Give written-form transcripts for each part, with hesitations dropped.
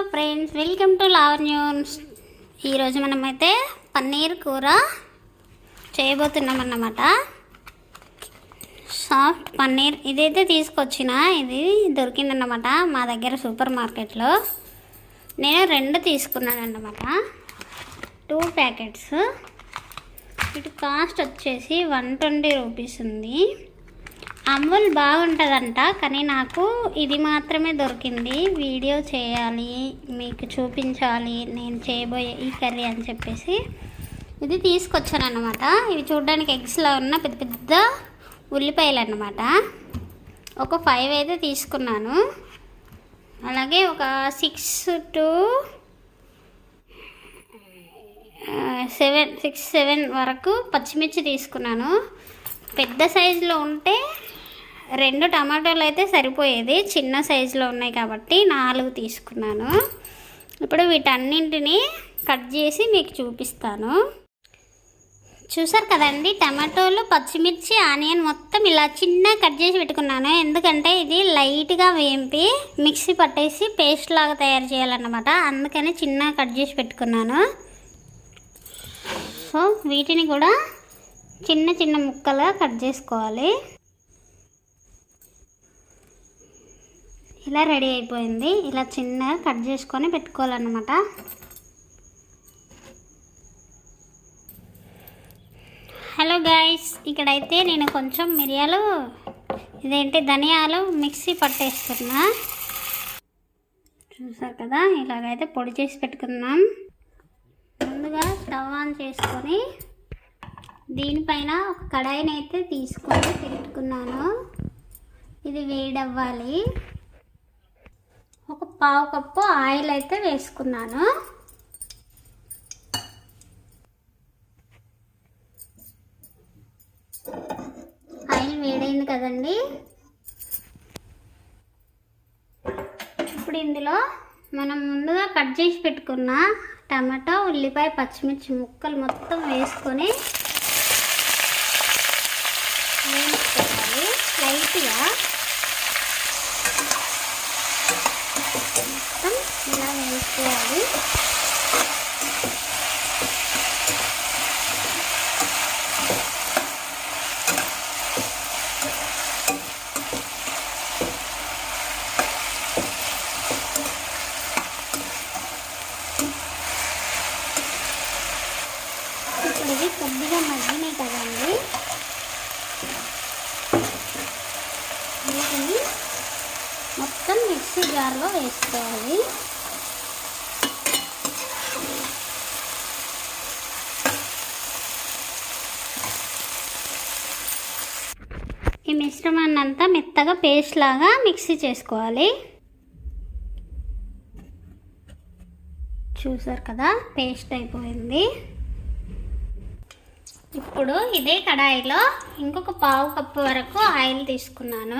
Friends, welcome to lover news. ఈరోజు మనమైతే పన్నీర్ కూర చేయబోతున్నాం అన్నమాట. సాఫ్ట్ పన్నీర్ ఇదైతే తీసుకొచ్చిన, ఇది దొరికిందన్నమాట మా దగ్గర సూపర్ మార్కెట్లో. నేను 2 తీసుకున్నాను అన్నమాట, 2 ప్యాకెట్స్. ఇటు కాస్ట్ వచ్చేసి 120 రూపీస్ ఉంది. అమూల్ బాగుంటుందంట, కానీ నాకు ఇది మాత్రమే దొరికింది. వీడియో చేయాలి, మీకు చూపించాలి నేను చేయబోయే ఈ కర్రీ అని చెప్పేసి ఇది తీసుకొచ్చాను అన్నమాట. ఇవి చూడడానికి ఎగ్స్లో ఉన్న పెద్ద పెద్ద ఉల్లిపాయలు అన్నమాట. ఒక 5 అయితే తీసుకున్నాను. అలాగే ఒక 6 to 7 వరకు పచ్చిమిర్చి తీసుకున్నాను. పెద్ద సైజులో ఉంటే 2 టమాటాలు అయితే సరిపోయేది, చిన్న సైజులో ఉన్నాయి కాబట్టి 4 తీసుకున్నాను. ఇప్పుడు వీటన్నింటినీ కట్ చేసి మీకు చూపిస్తాను. చూసారు కదండి, టమాటోలు, పచ్చిమిర్చి, ఆనియన్ మొత్తం ఇలా చిన్న కట్ చేసి పెట్టుకున్నాను. ఎందుకంటే ఇది లైట్గా వేంపి మిక్సీ పట్టేసి పేస్ట్ లాగా తయారు చేయాలన్నమాట. అందుకని చిన్న కట్ చేసి పెట్టుకున్నాను. సో వీటిని కూడా చిన్న చిన్న ముక్కలుగా కట్ చేసుకోవాలి. ఇలా రెడీ అయిపోయింది. ఇలా చిన్నగా కట్ చేసుకొని పెట్టుకోవాలన్నమాట. హలో గైస్, ఇక్కడైతే నేను కొంచెం మిరియాలు, ధనియాలు మిక్సీ పట్టేస్తున్నా. చూసారు కదా, ఇలాగైతే పొడి చేసి పెట్టుకున్నాం. ముందుగా స్టవ్ ఆన్ చేసుకొని దీనిపైన ఒక కడాయిని అయితే తీసుకొని పెట్టుకున్నాను. ఇది వేడవ్వాలి. ఒక 1/2 కప్పు ఆయిల్ అయితే వేసుకున్నాను. ఆయిల్ వేడైంది కదండి. ఇప్పుడు ఇందులో మనం ముందుగా కట్ చేసి పెట్టుకున్న టమాటా, ఉల్లిపాయ, పచ్చిమిర్చి ముక్కలు మొత్తం వేసుకొని వేయించుకోవాలి లైట్గా. మొత్తం ఇలా వేసుకోవాలి. ఇప్పుడు ఇది కొద్దిగా మగ్గినాయి కదండి, వీటిని మొత్తం మిక్సీ జార్లో వేసుకోవాలి. ఈ మిశ్రమాన్ని అంతా మెత్తగా పేస్ట్ లాగా మిక్సీ చేసుకోవాలి. చూసారు కదా, పేస్ట్ అయిపోయింది. ఇప్పుడు ఇదే కడాయిలో ఇంకొక 1/2 కప్పు వరకు ఆయిల్ తీసుకున్నాను.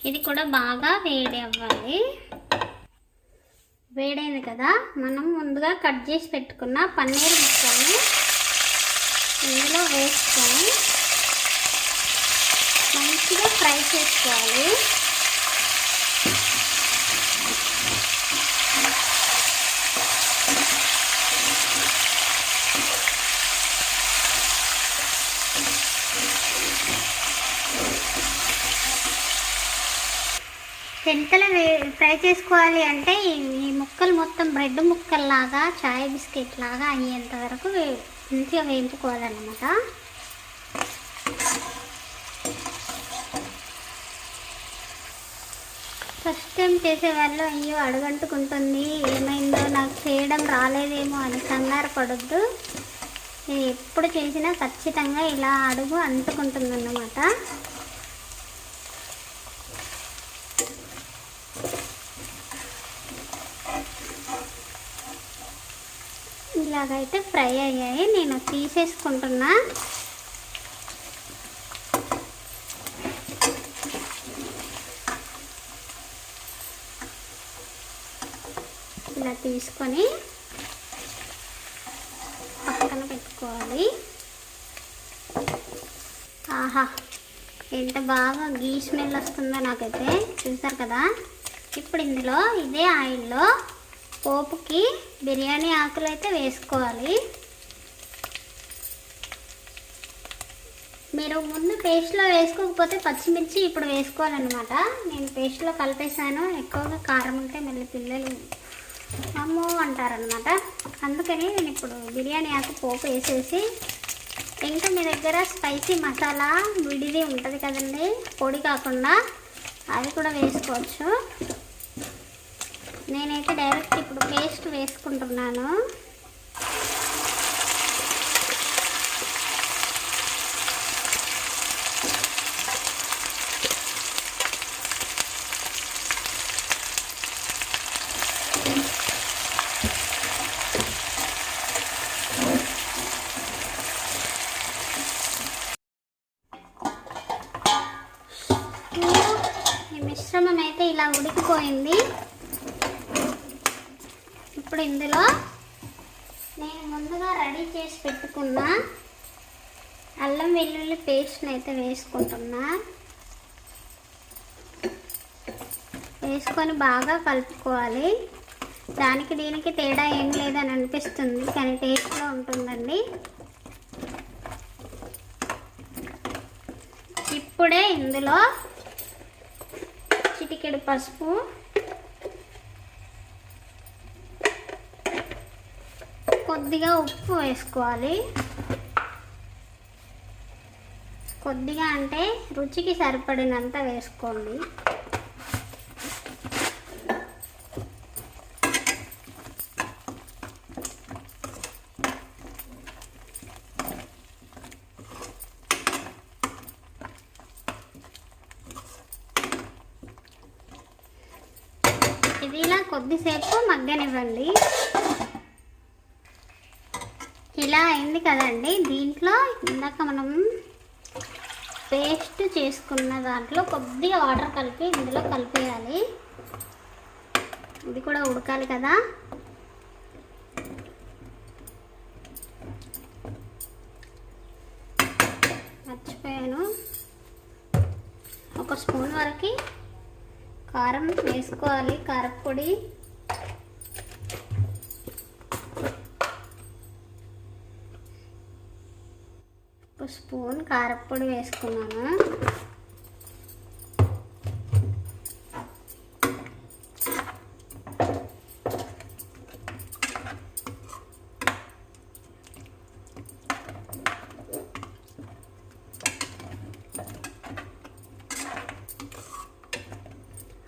ఇది కూడా బాగా వేడి అవ్వాలి. వేడైంది కదా, మనం ముందుగా కట్ చేసి పెట్టుకున్న పన్నీర్ ముక్కల్ని ఇందులో వేసుకొని మంచిగా ఫ్రై చేసుకోవాలి. ఎంతలో ఫ్రై చేసుకోవాలి అంటే ఈ ముక్కలు మొత్తం బ్రెడ్ ముక్కల్లాగా, చాయ్ బిస్కెట్ లాగా అయ్యేంత వరకు మంచిగా వేయించుకోవాలన్నమాట. ఫస్ట్ టైం చేసేవాళ్ళు అయ్యో అడుగంటుకుంటుంది, ఏమైందో నాకు చేయడం రాలేదేమో అని కంగారు పడొద్దు. నేను ఎప్పుడు చేసినా ఖచ్చితంగా ఇలా అడుగు అంటుకుంటుందన్నమాట. ఇలాగైతే ఫ్రై అయ్యాయి, నేను తీసేసుకుంటున్నా. ఇలా తీసుకొని పక్కన పెట్టుకోవాలి. ఆహా, ఎంత బాగా గీ స్మెల్ వస్తుందో నాకైతే, చూసారు కదా. ఇప్పుడు ఇందులో ఇదే ఆయిల్లో పోపుకి బిర్యానీ ఆకులు అయితే వేసుకోవాలి. మీరు ముందు పేస్ట్లో వేసుకోకపోతే పచ్చిమిర్చి ఇప్పుడు వేసుకోవాలన్నమాట. నేను పేస్ట్లో కలిపేసాను. ఎక్కువగా కారం ఉంటే మళ్ళీ పిల్లలు అమ్మో అంటారనమాట. అందుకని నేను ఇప్పుడు బిర్యానీ ఆకు పోపు వేసేసి, ఇంకా మీ దగ్గర స్పైసీ మసాలా విడిది ఉంటుంది కదండి, పొడి కాకుండా, అది కూడా వేసుకోవచ్చు. నేనైతే డైరెక్ట్ ఇప్పుడు పేస్ట్ వేసుకుంటున్నాను. ఈ మిశ్రమం అయితే ఇలా ఉడికిపోయింది. ఇప్పుడు ఇందులో నేను ముందుగా రెడీ చేసి పెట్టుకున్న అల్లం వెల్లుల్లి పేస్ట్ని అయితే వేసుకుంటున్నా. వేసుకొని బాగా కలుపుకోవాలి. దానికి దీనికి తేడా ఏం లేదని అనిపిస్తుంది, కానీ టేస్ట్లో ఉంటుందండి. ఇప్పుడే ఇందులో చిటికెడు పసుపు, కొద్దిగా ఉప్పు వేసుకోవాలి. కొద్దిగా అంటే రుచికి సరిపడినంత వేసుకోండి. ఇది ఇలా కొద్దిసేపు మగ్గనివ్వండి. ఇలా అయింది కదండి. దీంట్లో ఇందాక మనం పేస్ట్ చేసుకున్న దాంట్లో కొద్దిగా వాటర్ కలిపి ఇందులో కలిపేయాలి. ఇది కూడా ఉడకాలి కదా. మర్చిపోయాను, ఒక స్పూన్ వరకు కారం వేసుకోవాలి, కారపొడి. ఒక స్పూన్ కారపొడి వేసుకున్నాను.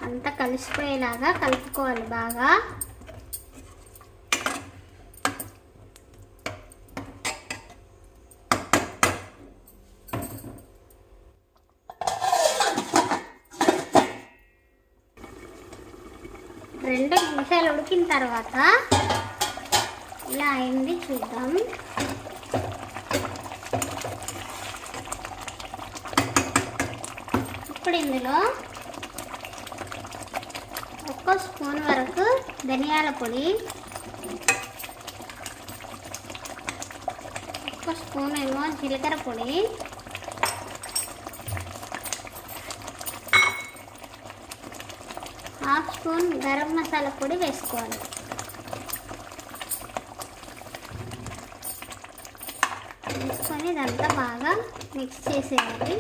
అంతా కలిసిపోయేలాగా కలుపుకోవాలి బాగా. రెండు నిమిషాలు ఉడికిన తర్వాత ఇలా అయింది, చూద్దాం. ఇప్పుడు ఇందులో ఒక స్పూన్ వరకు ధనియాల పొడి, ఒక స్పూన్ ఏమో జీలకర్ర పొడి, హాఫ్ స్పూన్ గరం మసాలా పొడి వేసుకోవాలి. వేసుకొని ఇదంతా బాగా మిక్స్ చేసేయాలి.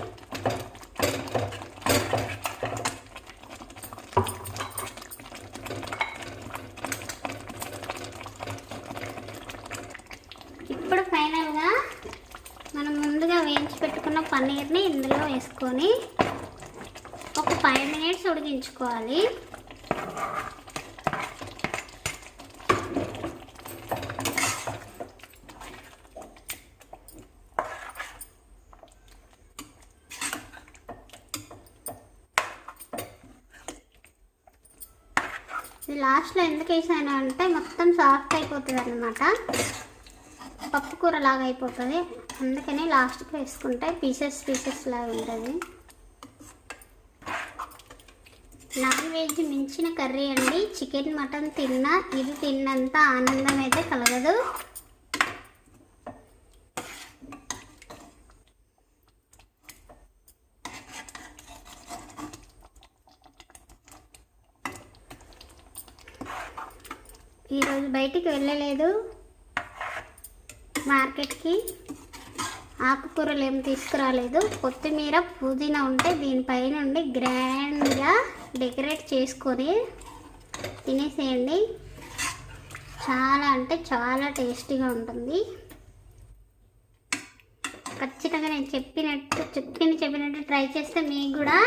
ఇప్పుడు ఫైనల్గా మనం ముందుగా వేయించి పెట్టుకున్న పన్నీర్ని ఇందులో వేసుకొని ఒక 5 మినిట్స్ ఉడికించుకోవాలి. ఇది లాస్ట్లో ఎందుకు వేసాను అంటే మొత్తం సాఫ్ట్ అయిపోతుంది అన్నమాట, పప్పు కూర లాగా అయిపోతుంది. అందుకని లాస్ట్కి వేసుకుంటే పీసెస్ పీసెస్ లాగా ఉంటుంది. నాన్ వెజ్ మించిన కర్రీ అండి. చికెన్ మటన్ తిన్నా ఇది తిన్నంత ఆనందం అయితే కలగదు. ఈరోజు బయటికి వెళ్ళలేదు మార్కెట్కి, ఆకుకూరలు ఏం తీసుకురాలేదు. కొత్తిమీర పుదీనా ఉంటే దీనిపైన నుండి గ్రాండ్గా డెకరేట్ చేసుకొని తినేసేయండి. చాలా అంటే చాలా టేస్టీగా ఉంటుంది. ఖచ్చితంగా నేను చెప్పినట్టు ట్రై చేస్తే మీకు కూడా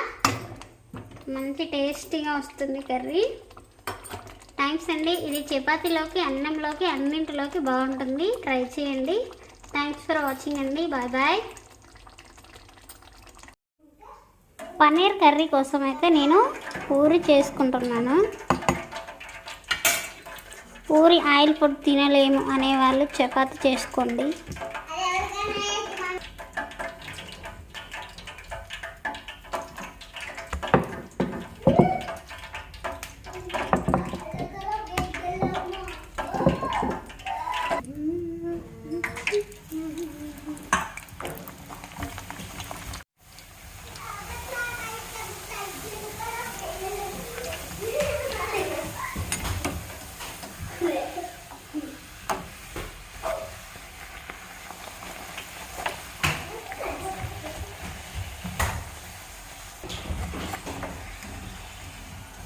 మంచి టేస్టీగా వస్తుంది కర్రీ. థ్యాంక్స్ అండి. ఇది చపాతీలోకి, అన్నంలోకి, అన్నింటిలోకి బాగుంటుంది. ట్రై చేయండి. థ్యాంక్స్ ఫర్ వాచింగ్ అండి. Bye bye. పన్నీర్ కర్రీ కోసం అయితే నేను పూరి చేసుకుంటున్నాను. పూరి ఆయిల్ ఫుడ్ తినలేము అనేవాళ్ళు చపాతీ చేసుకోండి.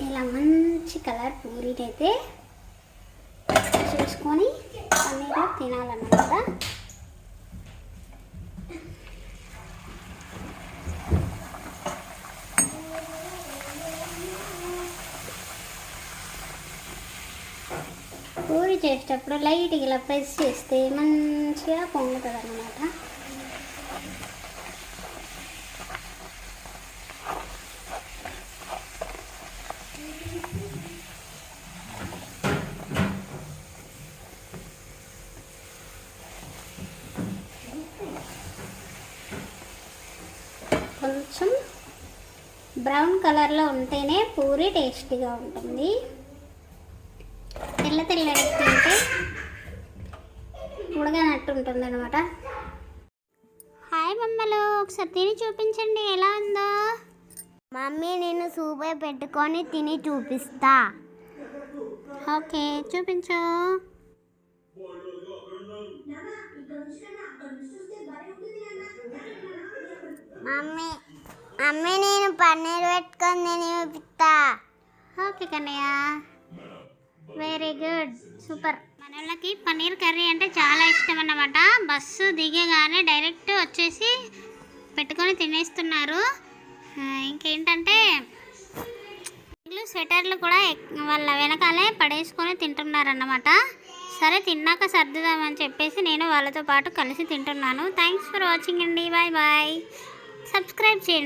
ఇలా మంచి కలర్ పూరీని అయితే చేసుకొని పన్నీర్లో తినాలన్నమాట. పూరి చేసేటప్పుడు లైట్గా ఇలా ప్రెస్ చేస్తే మంచిగా పొంగుతుంది అన్నమాట. కొంచెం బ్రౌన్ కలర్లో ఉంటేనే పూరి టేస్టీగా ఉంటుంది. తెల్ల తింటే ఉడగనట్టు ఉంటుంది అనమాట. హాయ్ మమ్మలు, ఒకసారి తిని చూపించండి ఎలా ఉందో. మమ్మీ నేను సూపర్ పెట్టుకొని తిని చూపిస్తా. ఓకే చూపించు. మమ్మీ మమ్మీ నేను పన్నీర్ పెట్టుకొని తిని చూపిస్తా. Okay Kannayya, very good, super. మన వాళ్ళకి పన్నీర్ కర్రీ అంటే చాలా ఇష్టం అన్నమాట. బస్సు దిగగానే డైరెక్ట్ వచ్చేసి పెట్టుకొని తినేస్తున్నారు. ఇంకేంటంటే స్వెటర్లు కూడా వాళ్ళ వెనకాలే పడేసుకొని తింటున్నారన్నమాట. సరే తిన్నాక సర్దుదామని చెప్పేసి నేను వాళ్ళతో పాటు కలిసి తింటున్నాను. థ్యాంక్స్ ఫర్ వాచింగ్ అండి. Bye bye. సబ్స్క్రైబ్ చేయండి.